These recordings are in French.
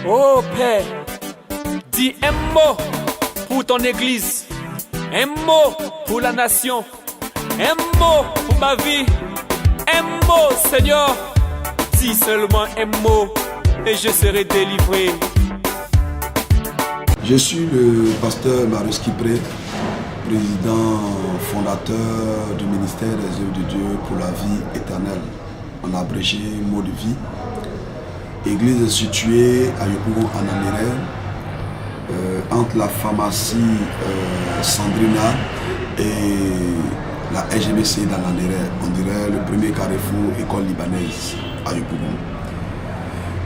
Oh Père, dis un mot pour ton église, un mot pour la nation, un mot pour ma vie, un mot Seigneur, dis seulement un mot et je serai délivré. Je suis le pasteur Marius Kipré, président fondateur du ministère des œuvres de Dieu pour la vie éternelle, en abrégé mot de vie. Église située à Yopougon en Anéré, entre la pharmacie Sandrina et la SGBC dans l'Anéré, on dirait le premier carrefour école libanaise à Yopougon.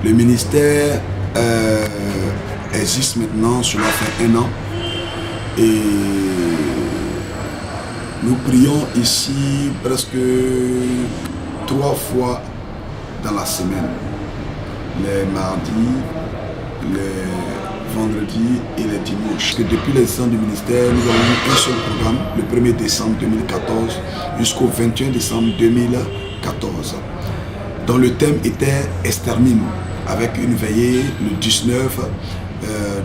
Le ministère existe maintenant, cela fait 1 an, et nous prions ici presque 3 fois dans la semaine, les mardis, les vendredis et les dimanches. Parce que depuis les ans du ministère, nous avons eu un seul programme, le 1er décembre 2014 jusqu'au 21 décembre 2014, dont le thème était Extermine, avec une veillée le 19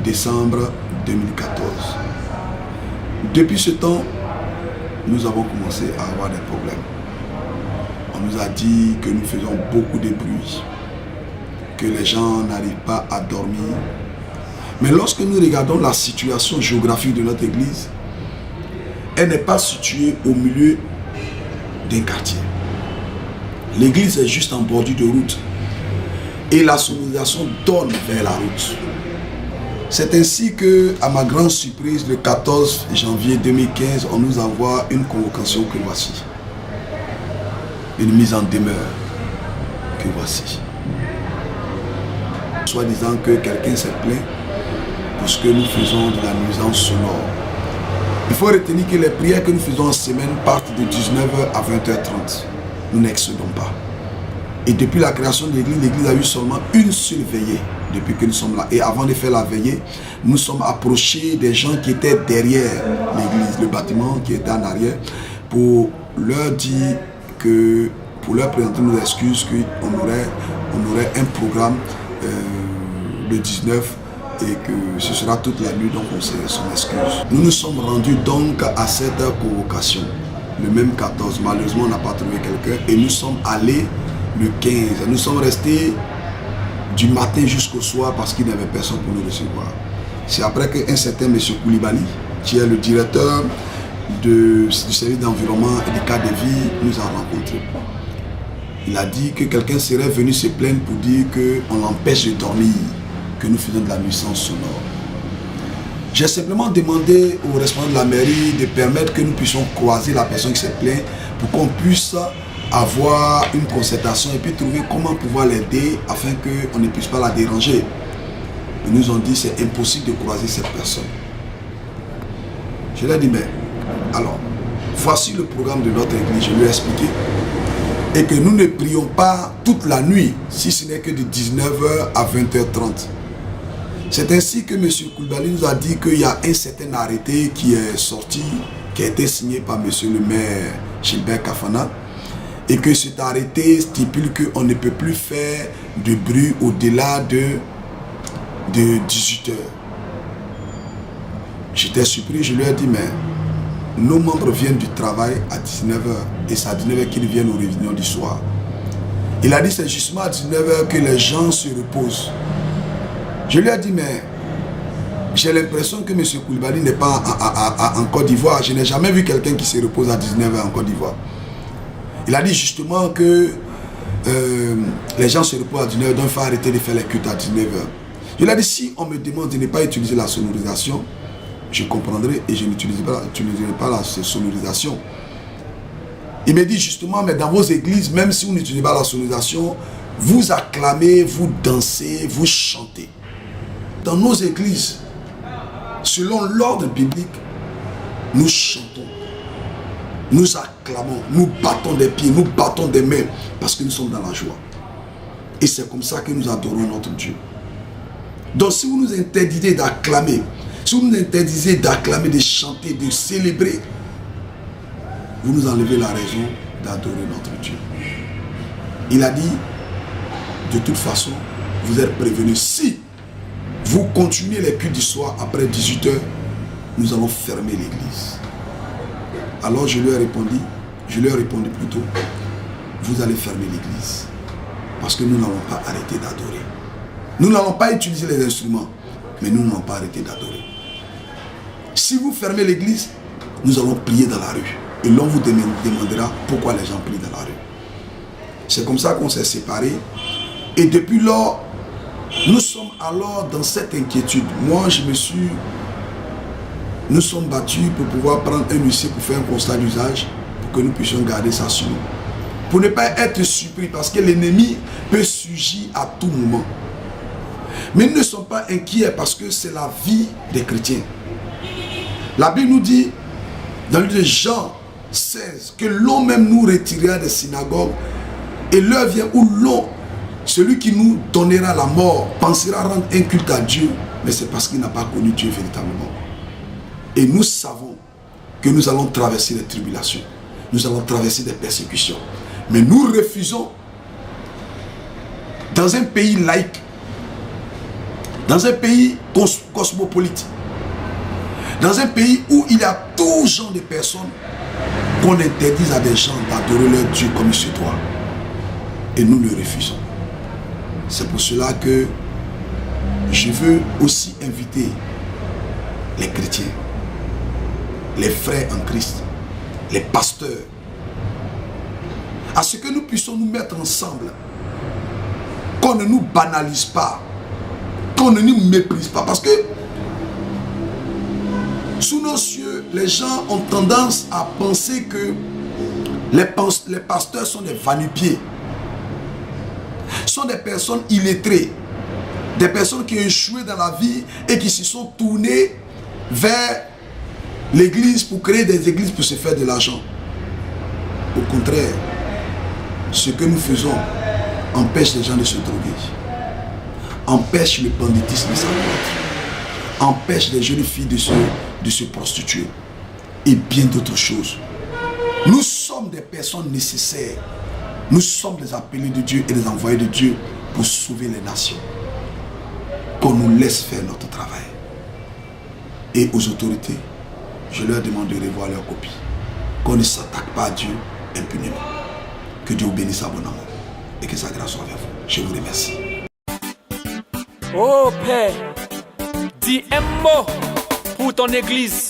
décembre 2014. Depuis ce temps, nous avons commencé à avoir des problèmes. On nous a dit que nous faisons beaucoup de bruit, que les gens n'arrivent pas à dormir. Mais lorsque nous regardons la situation géographique de notre église, elle n'est pas située au milieu d'un quartier. L'église est juste en bordure de route et la sonorisation donne vers la route. C'est ainsi que, à ma grande surprise, le 14 janvier 2015, on nous envoie une convocation que voici. Une mise en demeure que voici. Soit disant que quelqu'un s'est plaint parce que nous faisons de la nuisance sonore. Il faut retenir que les prières que nous faisons en semaine partent de 19h à 20h30. Nous n'excédons pas. Et depuis la création de l'église, l'église a eu seulement une seule veillée depuis que nous sommes là. Et avant de faire la veillée, nous sommes approchés des gens qui étaient derrière l'église, le bâtiment qui était en arrière, pour leur dire que, pour leur présenter nos excuses, qu'on aurait un programme le 19 et que ce sera toute la nuit, donc on s'en excuse. Nous nous sommes rendus donc à cette convocation, le même 14. Malheureusement, on n'a pas trouvé quelqu'un et nous sommes allés le 15. Nous sommes restés du matin jusqu'au soir parce qu'il n'y avait personne pour nous recevoir. C'est après qu'un certain M. Koulibaly, qui est le directeur du service d'environnement et du cadre de vie, nous a rencontrés. Il a dit que quelqu'un serait venu se plaindre pour dire qu'on l'empêche de dormir, que nous faisons de la nuisance sonore. J'ai simplement demandé au responsable de la mairie de permettre que nous puissions croiser la personne qui se plaint pour qu'on puisse avoir une concertation et puis trouver comment pouvoir l'aider afin qu'on ne puisse pas la déranger. Ils nous ont dit c'est impossible de croiser cette personne. Je leur ai dit mais alors voici le programme de notre église, je lui ai expliqué, et que nous ne prions pas toute la nuit si ce n'est que de 19h à 20h30. C'est ainsi que M. Koulibaly nous a dit qu'il y a un certain arrêté qui est sorti, qui a été signé par M. le maire Gilbert Kafana, et que cet arrêté stipule qu'on ne peut plus faire de bruit au-delà de 18h. J'étais surpris, je lui ai dit, mais nos membres viennent du travail à 19h et c'est à 19h qu'ils viennent aux réunions du soir. Il a dit, c'est justement à 19h que les gens se reposent. Je lui ai dit, mais j'ai l'impression que M. Koulibaly n'est pas en Côte d'Ivoire. Je n'ai jamais vu quelqu'un qui se repose à 19h en Côte d'Ivoire. Il a dit justement que les gens se reposent à 19h, donc il faut arrêter de faire les cultes à 19h. Je lui ai dit, si on me demande de ne pas utiliser la sonorisation, je comprendrai et je n'utiliserai pas la sonorisation. Il me dit justement, mais dans vos églises, même si vous n'utilisez pas la sonorisation, vous acclamez, vous dansez, vous chantez. Dans nos églises, selon l'ordre biblique, nous chantons, nous acclamons, nous battons des pieds, nous battons des mains, parce que nous sommes dans la joie. Et c'est comme ça que nous adorons notre Dieu. Donc si vous nous interdisez d'acclamer, si vous nous interdisez d'acclamer, de chanter, de célébrer, vous nous enlevez la raison d'adorer notre Dieu. Il a dit, de toute façon, vous êtes prévenus si vous continuez les cultes du soir après 18 h, nous allons fermer l'église. Alors je leur ai répondu plutôt, vous allez fermer l'église. Parce que nous n'allons pas arrêter d'adorer. Nous n'allons pas utiliser les instruments, mais nous n'allons pas arrêter d'adorer. Si vous fermez l'église, nous allons prier dans la rue. Et l'on vous demandera pourquoi les gens prient dans la rue. C'est comme ça qu'on s'est séparés. Et depuis lors, nous sommes alors dans cette inquiétude. Moi, nous sommes battus pour pouvoir prendre un huissier pour faire un constat d'usage, pour que nous puissions garder ça sur nous. Pour ne pas être surpris, parce que l'ennemi peut surgir à tout moment. Mais nous ne sommes pas inquiets parce que c'est la vie des chrétiens. La Bible nous dit, dans le livre de Jean 16, que l'on même nous retirera des synagogues et l'heure vient où l'on, celui qui nous donnera la mort, pensera rendre un culte à Dieu, mais c'est parce qu'il n'a pas connu Dieu véritablement. Et nous savons que nous allons traverser les tribulations, nous allons traverser des persécutions. Mais nous refusons, dans un pays laïque, dans un pays cosmopolite, dans un pays où il y a tout genre de personnes, qu'on interdise à des gens d'adorer leur Dieu comme il se doit. Et nous le refusons. C'est pour cela que je veux aussi inviter les chrétiens, les frères en Christ, les pasteurs, à ce que nous puissions nous mettre ensemble, qu'on ne nous banalise pas, qu'on ne nous méprise pas, parce que sous nos cieux, les gens ont tendance à penser que les pasteurs sont des va-nu-pieds, sont des personnes illettrées, des personnes qui ont échoué dans la vie et qui se sont tournées vers l'église pour créer des églises pour se faire de l'argent. Au contraire, ce que nous faisons empêche les gens de se droguer, empêche le banditisme de s'accroître, empêche les jeunes filles de se prostituer et bien d'autres choses. Nous sommes des personnes nécessaires. Nous sommes des appelés de Dieu et des envoyés de Dieu pour sauver les nations. Qu'on nous laisse faire notre travail. Et aux autorités, je leur demande de revoir leurs copies. Qu'on ne s'attaque pas à Dieu impunément. Que Dieu vous bénisse abondamment et que sa grâce soit avec vous. Je vous remercie. Oh Père, dis un mot pour ton église.